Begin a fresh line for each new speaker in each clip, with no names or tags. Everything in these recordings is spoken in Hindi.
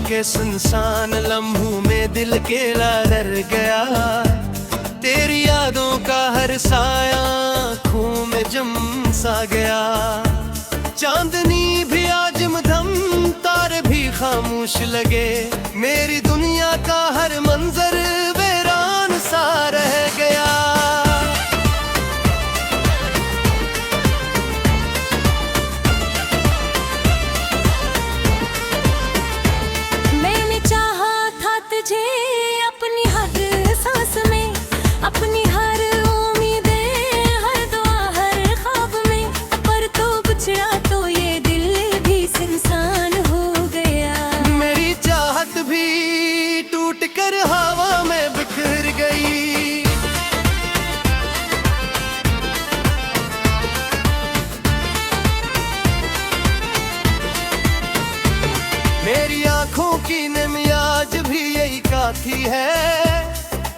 के सुनसान लम्हों में दिल केला डर गया। तेरी यादों का हर साया आँखों में जम सा गया। चांदनी भी आज मधम, तारे भी खामोश लगे। मेरी दुनिया का हर मंजर वीरान सा रह गया।
मैंने चाहा था तुझे अपनी हर सांस में, अपनी हर उम्मीदें, हर दुआ, हर ख्वाब में। पर तो बिछड़ा तो ये दिल भी सुनसान हो गया।
मेरी चाहत भी टूट कर हवा में बिखर गई। मेरी आंखों की नमी आज भी यही काफी है।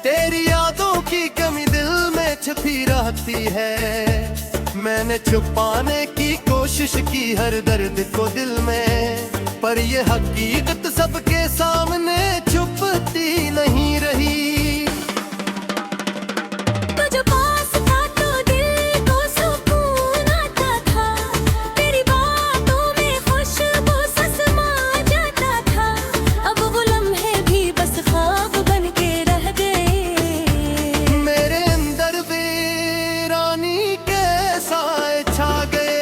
तेरी यादों की कमी दिल में छुपी रहती है। मैंने छुपाने की कोशिश की हर दर्द को दिल में, पर ये हकीकत सबके सामने छुपती नहीं रही।
तुझ पास था तो दिल को सुकून आता था। तेरी बातों में खुशबू सा समा जाता था। अब वो लम्हे भी बस ख्वाब बन के रह गए।
मेरे अंदर वीरानी के साए छा गए।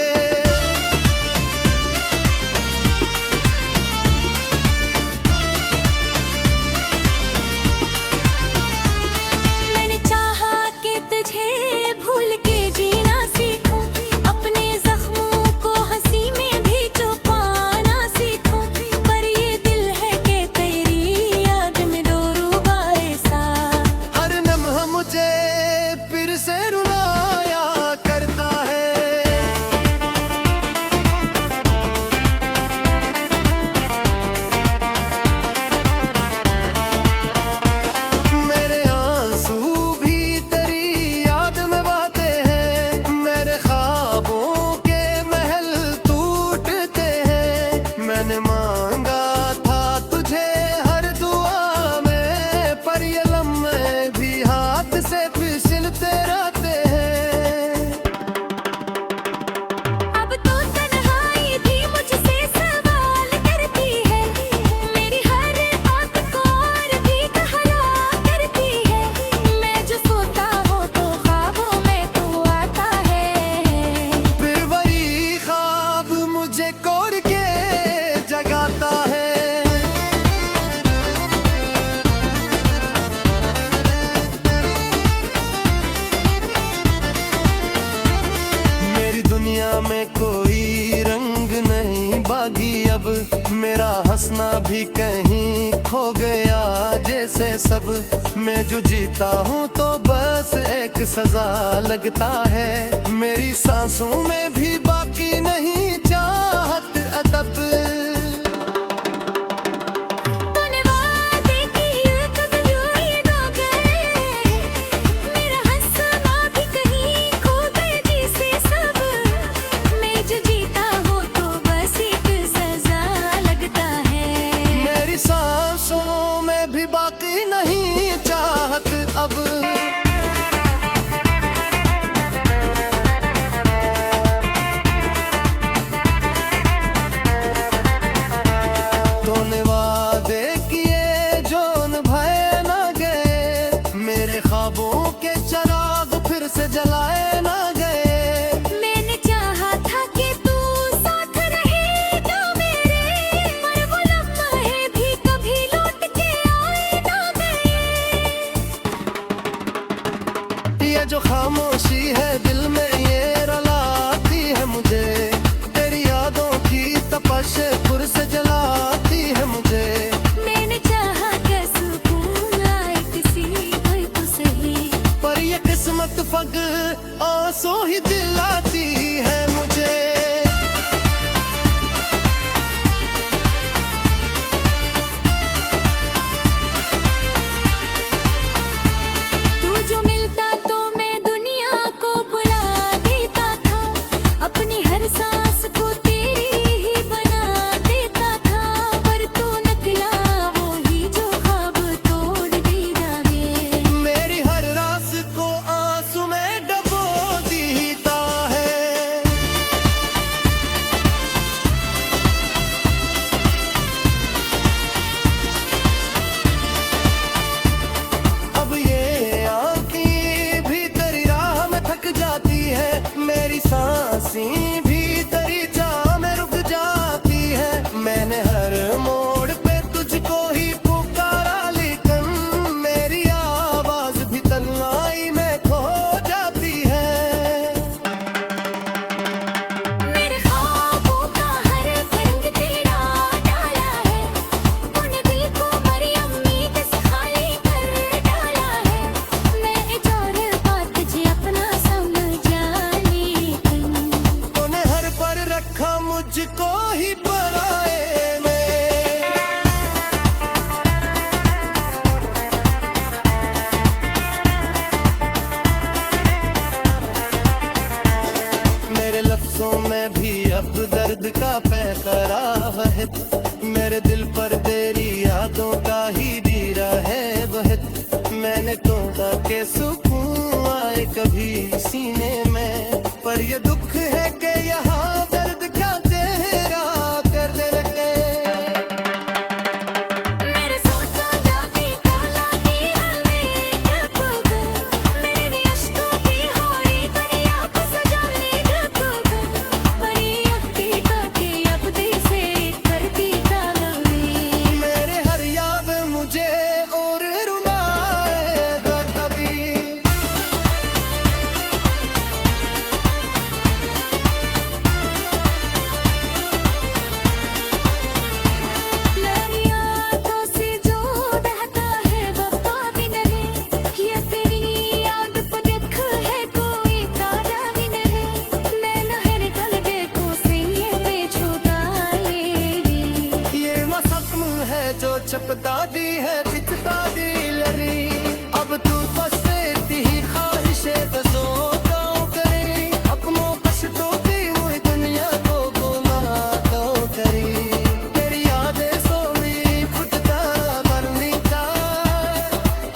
मैंने चाहा कि तुझे भूल के जीना सीखूं, अपने जख्मों को हंसी में भी छुपाना सीखूं। पर ये दिल है कि तेरी याद में दो रुबाए सा।
हर लम्हा मुझे फिर से रुलाया करता है। मेरे आंसू भी तेरी याद में बहते हैं। मेरे ख्वाबों के महल टूटते हैं। मैंने मांगा था तुझे हर दुआ में, पर ये लम्हे भी हाथ से फिसलते रहते हैं।
अब तो तन्हाई भी मुझसे सवाल करती है। मेरी हर बात को और भी कहला करती है। मैं जो सोता हूँ तो ख्वाबों में तू आता है।
फिर वही ख्वाब मुझे कोड़ के जगाता है। मेरी दुनिया में कोई रंग नहीं बागी अब। मेरा हंसना भी कहीं खो गया जैसे सब। मैं जो जीता हूँ तो बस एक सजा लगता है। मेरी सांसों में भी बाकी नहीं चाहत अदब।
तूने वादे किए कब ये ना गए। मेरा हंसना भी कहीं खो गए जैसे सब। मैं जो जीता हूँ तो बस एक सजा लगता है।
मेरी सांसों में भी बाकी नहीं चाहत अब। है, मेरी सांसें भी तेरी चाह में रुक जाती है। मैंने हर मोड़ पे तुझको ही पुकारा, लेकिन मेरी आवाज भी तन्हाई में खो जाती है।
मेरे ख्वाबों का हर रंग तेरा डाला है, तूने दिल को मेरी उम्मीद से खाली कर डाला है। मैं एक और बात तुझे अपना समझा, लेकिन
तूने हर पर रखा मुझको ही पराए में। मेरे लफ्जों में भी अब दर्द का पैकरार है, मेरे दिल पर तेरी यादों का ही दीरा है वहद। मैंने तोड़ा के सुकून आए कभी सीने में, पर ये दुख है कि यहाँ दर्द का चेहरा कर दे रखे।
मेरे सोचों जाके काला की हमें जब मेरे अश्कों की होरी दुनिया को सजाने जब बड़ी अक्ति काटे अब से करती कालवी।
मेरे हर याद मुझे और रुलाएगा कभी।
मेरी आंखों से जो बहता है वफा भी नहीं, ये तेरी याद को देख है कोई तारा भी नहीं। मैं नहर ढल देखो से ये पे छुड़ा लेगी।
ये वो सपन है जो चपता दी है पिछता दी लरी। अब तू फसेती ही ख्वाहिशें तो सो गाँव करे, अपनों कष्टों की हुई दुनिया को गुमा तो करी। तेरी यादें सोई खुद का मरनी का,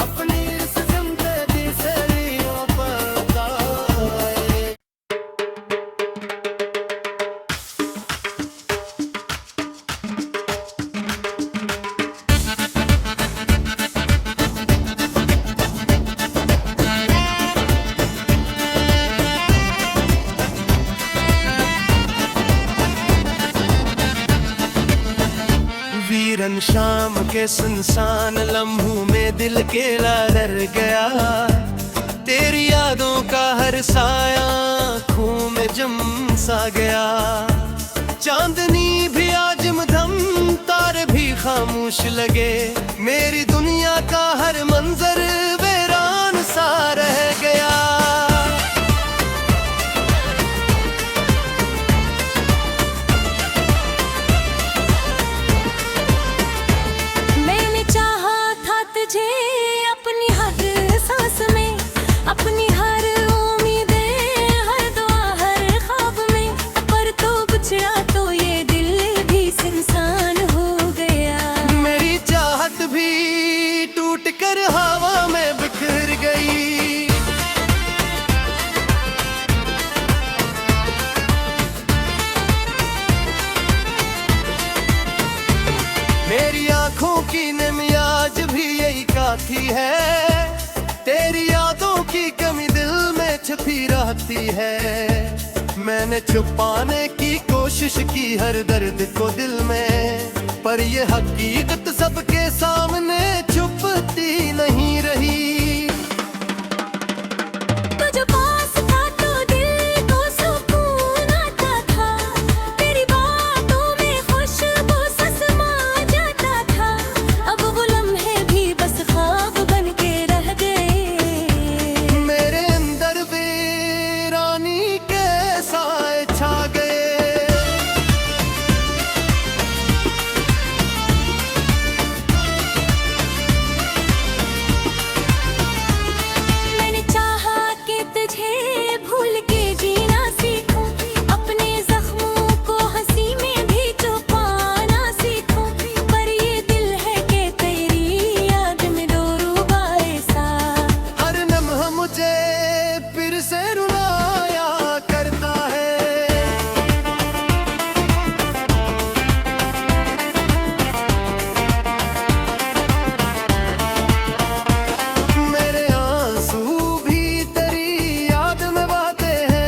अपनी इस जिंदगी से रियों पर आए। वीरन शाम के सुनसान लम्हों में दिल अकेला डर गया। तेरी यादों का हर साया आँखों में जम सा गया। चांदनी भी आज मधम, तारे भी खामोश लगे। मेरी दुनिया का हर मंजर वीरान सा रह गया।
मैंने चाहा था तुझे अपनी हर सांस में, अपनी हर उम्मीदें, हर दुआ, हर ख्वाब में। पर तो बिछड़ा तो ये दिल भी इंसान हो गया।
मेरी चाहत भी टूट कर हवा में बिखर गई। मेरी आंखों की नमी आज भी यही काफी है। तेरी यादों की कमी दिल में छुपी रहती है। मैंने छुपाने की कोशिश की हर दर्द को दिल में, पर ये हकीकत सबके सामने छुपती नहीं रही।
तुझ पास था तो दिल को सुकून आता था, तेरी बातों में खुशबू सा समा जाता था। अब वो लम्हे भी बस ख्वाब बन के रह गए।
मेरे अंदर वीरानी के साए छा गए।
मैंने चाहा कि तुझे भूल के जीना सीखूं, अपने जख्मों को हंसी में भी छुपाना सीखूं। पर ये दिल है कि तेरी याद में दो रुबाए सा।
हर लम्हा मुझे फिर से रुलाया करता है। मेरे आंसू भी तेरी याद में बहते हैं।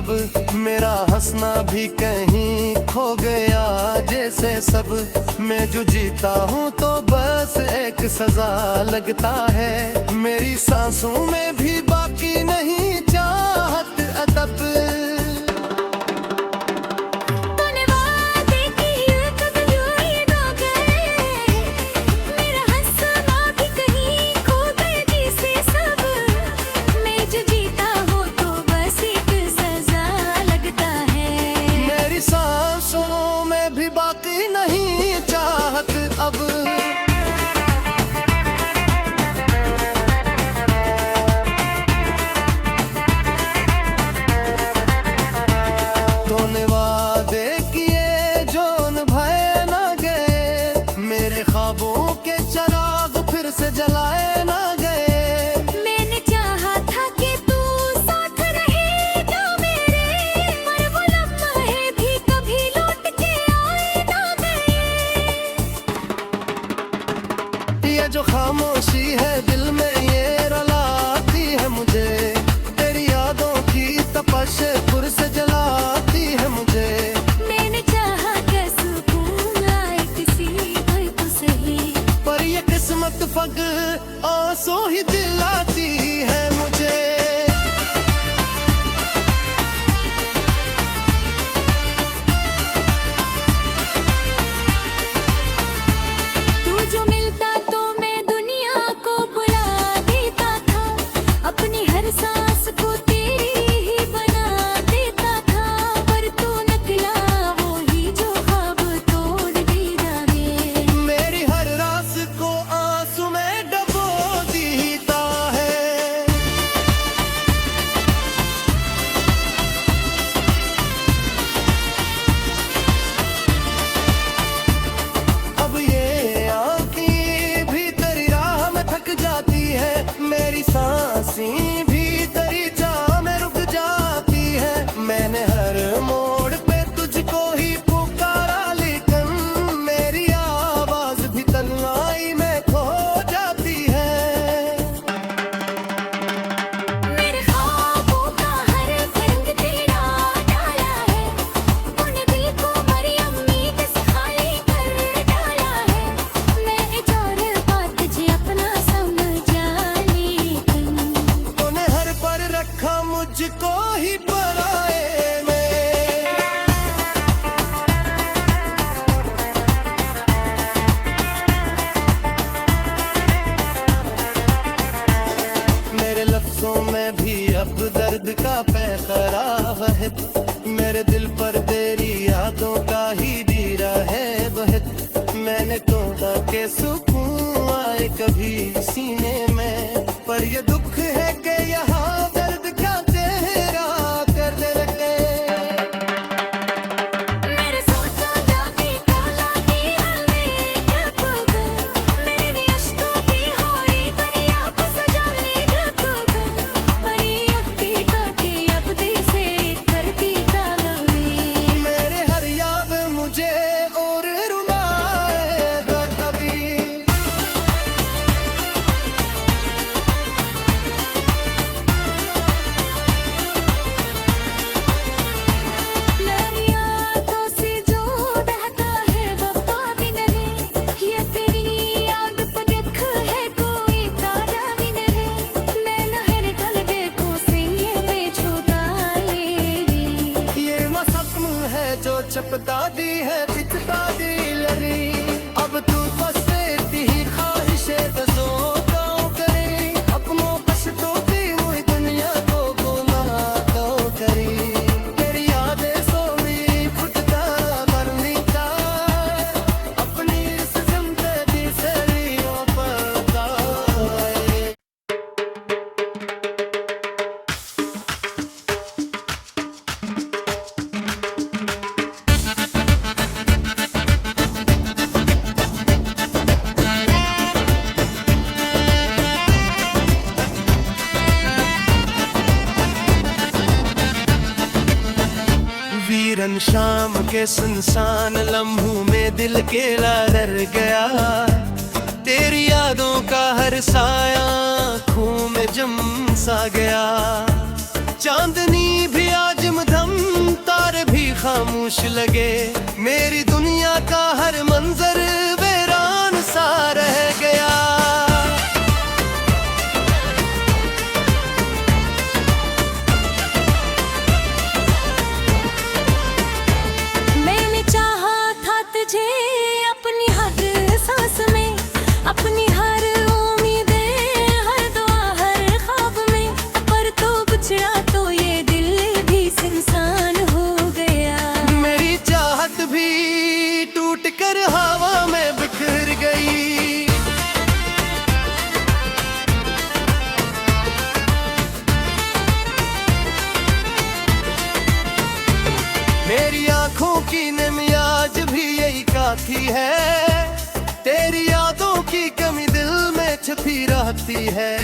अब मेरा हंसना भी कहीं खो गया जैसे सब। मैं जो जीता हूँ तो बस एक सजा लगता है। मेरी सांसों में भी बाकी नहीं चाहत अदब। सांसों में भी बाकी नहीं चाहत अब। तूने वादे किए जो निभाए ना गए, मेरे ख्वाबों के चिराग फिर से जलाए ना गए। जो खामोशी है दिल में ये रुलाती है मुझे, तेरी यादों की तपश फिर से जलाती है मुझे।
मैंने चाहा कि सुकून आए किसी कोई तो सही,
पर ये किस्मत फग आंसू ही दिलाती है मुझे। मेरी सांसें भी तेरी चाह में रुक जाती है। मैंने हर मोड़ पे तुझको ही पुकारा, लेकिन मेरी आवाज भी तन्हाई में खो जाती है।
मेरे ख्वाबों का हर रंग तेरा डाला है, तूने दिल को मेरी उम्मीद से खाली कर डाला है। मैं एक और बात तुझे अपना समझा,
रखा मुझको ही पराए में। मेरे लफ्जों में भी अब दर्द का पैखरा है। मेरे दिल पर तेरी यादों का ही दीरा है बहत। मैंने तोड़ा के सुकून आए कभी सीने में, पर ये दुख है कि यहाँ चपता दी है चिचता दी लरी। अब तू बस तेरी ही ख्वाहिशें दसो गाँव करे, अपनों पश्तों की हुई दुनिया को गुनाह तो करी। तेरी यादें सोई फुटता मरनी का, अपनी इस जिंदगी से रियो पता। वीरन शाम के सुनसान लम्हों में दिल अकेला डर गया। तेरी यादों का हर साया आँखों में जम सा गया। चांदनी भी आज मधम खामोश लगे। मेरी दुनिया का हर मंजर वीरान सा रह गया।
मैंने चाहा था तुझे अपनी हर सांस में, अपनी हर उम्मीदें, हर दुआ, हर ख्वाब में, पर तो बिछड़ा तो ये दिल भी इंसान हो गया।
मेरी चाहत भी टूट कर हवा में बिखर गई। मेरी आंखों की नमी आज भी यही काफी है। तेरी यादों की कमी दिल में छुपी रहती है।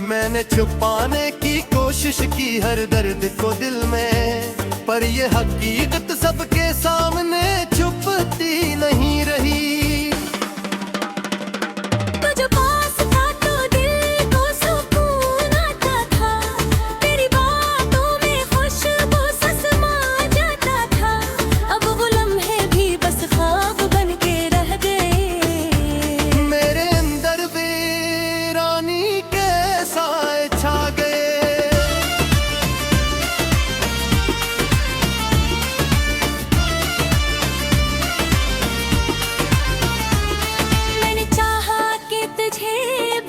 मैंने छुपाने की कोशिश की हर दर्द को दिल में, पर ये हकीकत सबके सामने छुपती नहीं रही।
तुझ पास था तो दिल को सुकून आता था, तेरी बातों में खुशबू सा समा जाता था। अब वो लम्हे भी बस ख्वाब बन के रह गए।
मेरे अंदर वीरानी के साए छा गए।
मैंने चाहा कि तुझे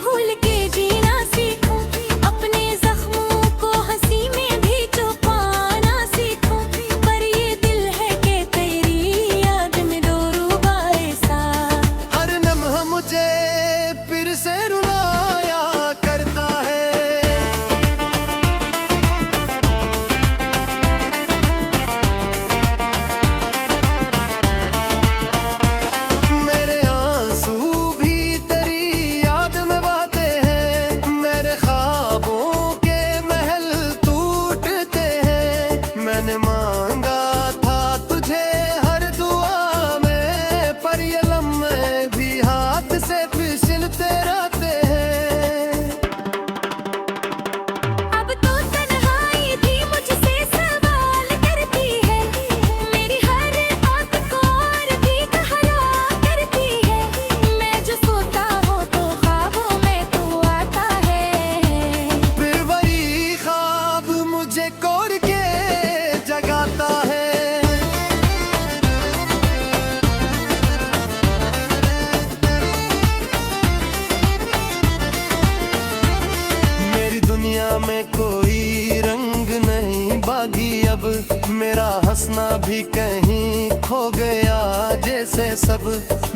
भूल के जीना सीखूं, अपने जख्मों को हंसी में भी छुपाना सीखूं, पर ये दिल है कि तेरी याद में दो रुबाए सा।
हर लम्हा मुझे फिर से रुलाया करता है। मेरे आंसू भी तेरी याद में बहते हैं। मेरे ख्वाबों के महल टूटते हैं। मैंने मांगा था तुझे हर दुआ में, पर ये लम्हे भी हाथ से फिसलते रहते हैं।
अब तो तन्हाई भी मुझसे सवाल करती है, मेरी हर बात को और भी कहला करती है। मैं जो सोता हूँ तो ख्वाबों में तू आता है।
फिर वही ख्वाब मुझे कोड़ के जगाता है। मेरी दुनिया में कोई रंग नहीं बागी अब। मेरा हंसना भी कहीं खो गया जैसे सब।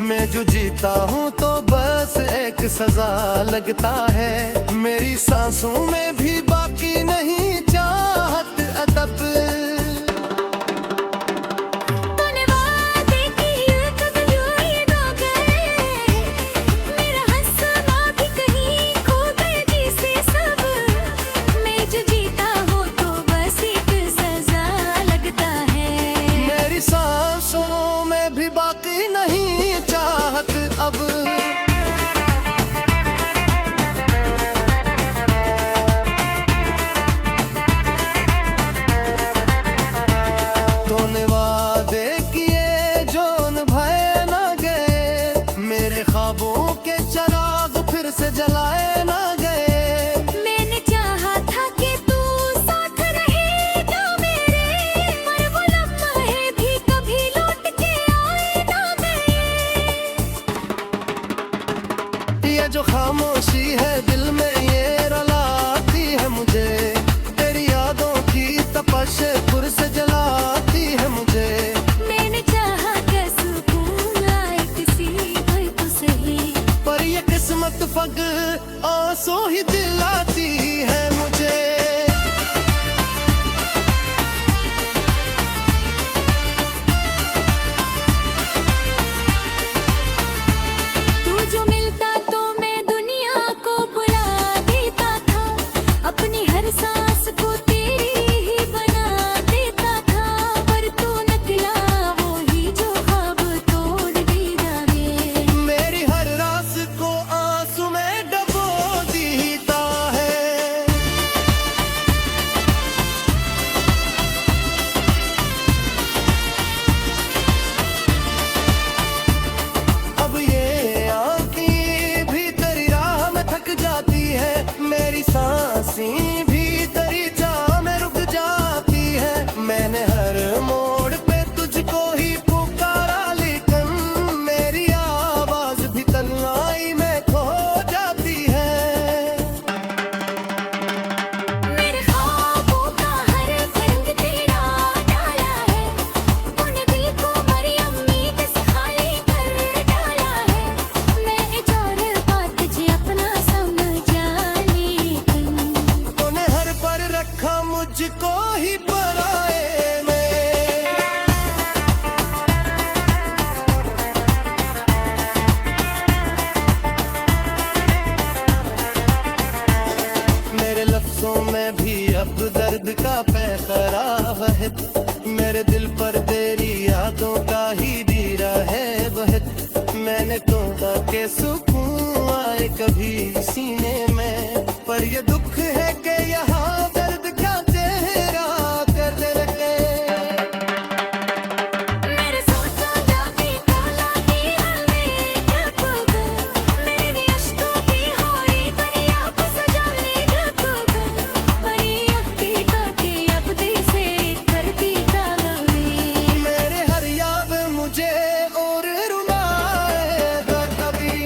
मैं जो जीता हूँ तो बस एक सजा लगता है। मेरी सांसों में भी बाकी नहीं चाहत अदब।
तूने वादे किए कब यूं ना गए, मेरा हंसना भी कहीं खो गए जैसे सब। मैं जो जीता हूँ तो बस एक सजा लगता है।
मेरी सांसों में भी बाकी नहीं चाहत अब। तूने वादे किए जो निभाए ना गए। मेरे ख्वाबों के चिराग फिर से जलाए ना गए।
मैंने चाहा था कि तू साथ रहेगा मेरे, पर वो लम्हे भी कभी लौट के आए ना गए।
ये जो खामोशी है दिल में ये रुलाती है मुझे। तेरी यादों की तपश फिर से जलाती है मुझे।
मैंने चाहा कि सुकून आए किसी पर तो सही,
पर ये किस्मत फग आंसू ही दिलाती है मुझे।
तू जो मिलता तो मैं दुनिया को बुला देता था, अपनी हर सांस को तेरी ही बना देता था। पर तू निकला वो ही जो ख्वाब तोड़ दी जावे।
मेरी हर रात को आंसू में डबो देता है, मेरी सांसें भी तेरी चाह में रुक जाती है। मैंने हर मोड़ पे तुझको ही पुकारा, लेकिन मेरी आवाज भी तन्हाई में खो जाती है।
मेरे ख्वाबों का हर रंग तेरा डाला है, तूने दिल को मेरी उम्मीद से खाली कर डाला है। मैं एक और बात तुझे अपना समझा, लेकिन
तूने हर पर रखा मुझको ही पराए में। मेरे लफ्जों में भी अब दर्द का पैकराव है, मेरे दिल पर तेरी यादों का ही दीरा है वहद। मैंने तोड़ा के सुकून आए कभी सीने में, पर ये दुख है कि यहाँ दर्द का चेहरा कर रखे।
मेरे सोचों का भी काला ही हमें ढकोग, मेरे अश्कों की होरी दरिया को सजा ले ढकोग। बड़ी अक्की काटी अब दी से करती कागवी,
मेरे हर याद मुझे और रुलाएगा कभी।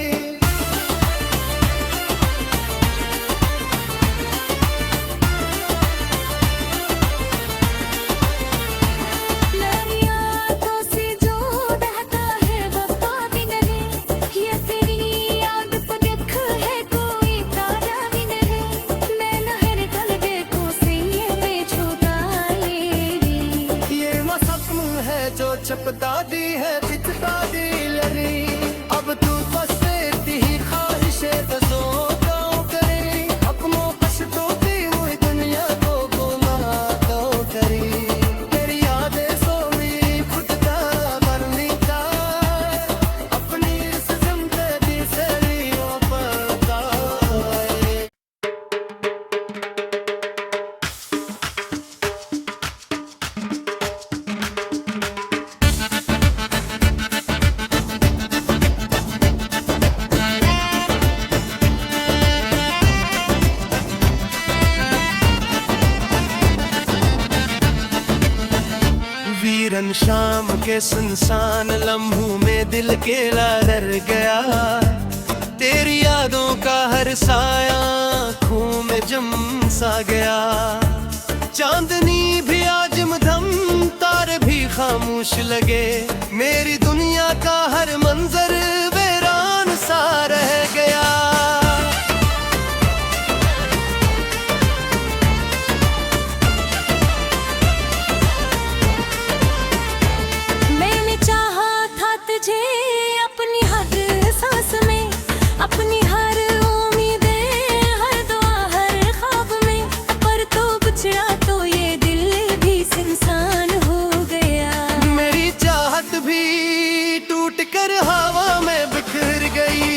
मेरी आंखों से जो बहता है वफा भी नहीं, ये तेरी याद को देख है कोई तारा भी नहीं। मैं नहर ढल देखूं से ये बेछुदा लेरी,
ये वो सपन है जो चपता दी है चिचता दी लरी। अब तू बस तेरी ही ख्वाहिशें दसो गाँव करे, अपनों पश्तों की मुझ दुनिया को गुमा तो करी। तेरी यादें सोई खुद का मरनी का, अपनी इस जिंदगी से लियो बताए। वीरन शाम के सुनसान लम्हों में दिल केला डर गया। तेरी यादों का हर साया आँखों में जम सा गया। चांदनी भी आज मधम, तारे भी खामोश लगे। मेरी दुनिया का हर मंजर वीरान सा रह गया।
मैंने चाहा था तुझे अपनी हर सांस में, अपनी हर उम्मीदें, हर दुआ, हर ख्वाब में। पर तू बिछड़ा तो ये दिल भी इंसान हो गया।
मेरी चाहत भी टूट कर हवा में बिखर गई।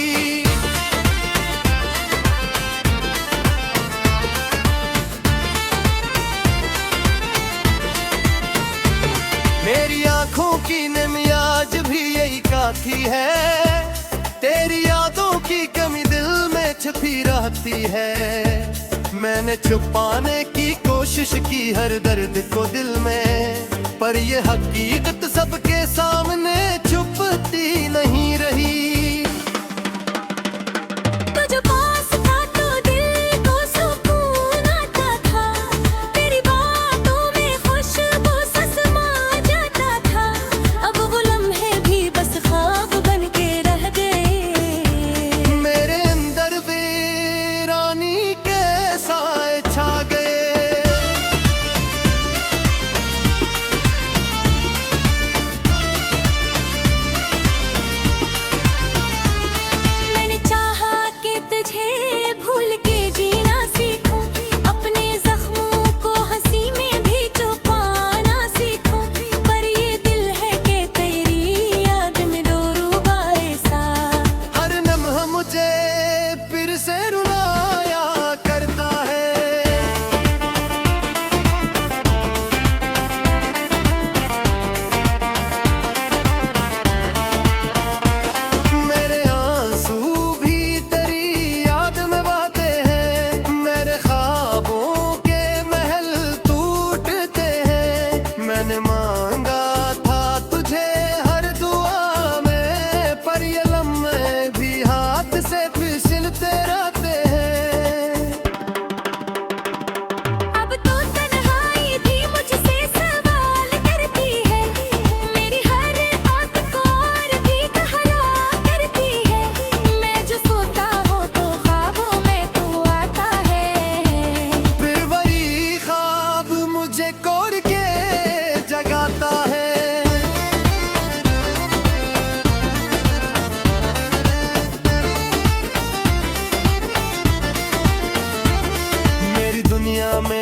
मेरी आंखों की नमी आज भी यही काफी है। तेरी यादों की कमी दिल में छुपी रहती है। मैंने छुपाने की कोशिश की हर दर्द को दिल में, पर ये हकीकत सबके सामने छुपती नहीं रही।
तुझ पास था तो दिल को सुकून आता था, तेरी बातों में खुशबू सा समा जाता था। अब वो लम्हे भी बस ख्वाब बन के रह गए।
मेरे अंदर वीरानी के साए छा गए।
मैंने चाहा कि तुझे भूल के जीना सीखूं, अपने जख्मों को हंसी में भी छुपाना सीखूं। पर ये दिल है कि तेरी याद में दो रुबाए सा।
हर लम्हा मुझे फिर से रुलाया करता है। मेरे आंसू भी तेरी याद में बहते हैं।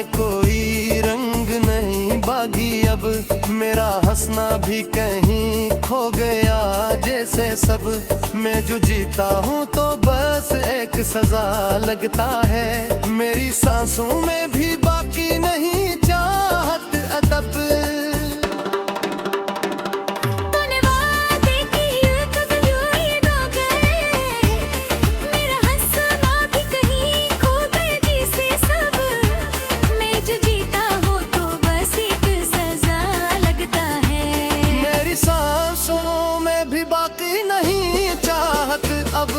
में कोई रंग नहीं बागी अब, मेरा हंसना भी कहीं खो गया जैसे सब। मैं जो जीता हूँ तो बस एक सजा लगता है, मेरी सांसों में भी बाकी नहीं चाहत अदब।
तूने वादे किए कब यूं ही ना गए, मेरा हंसना भी कहीं खो गए जैसे सब। मैं जो जीता हूँ तो बस एक सजा लगता है,
मेरी सांसों में भी बाकी नहीं चाहत अब।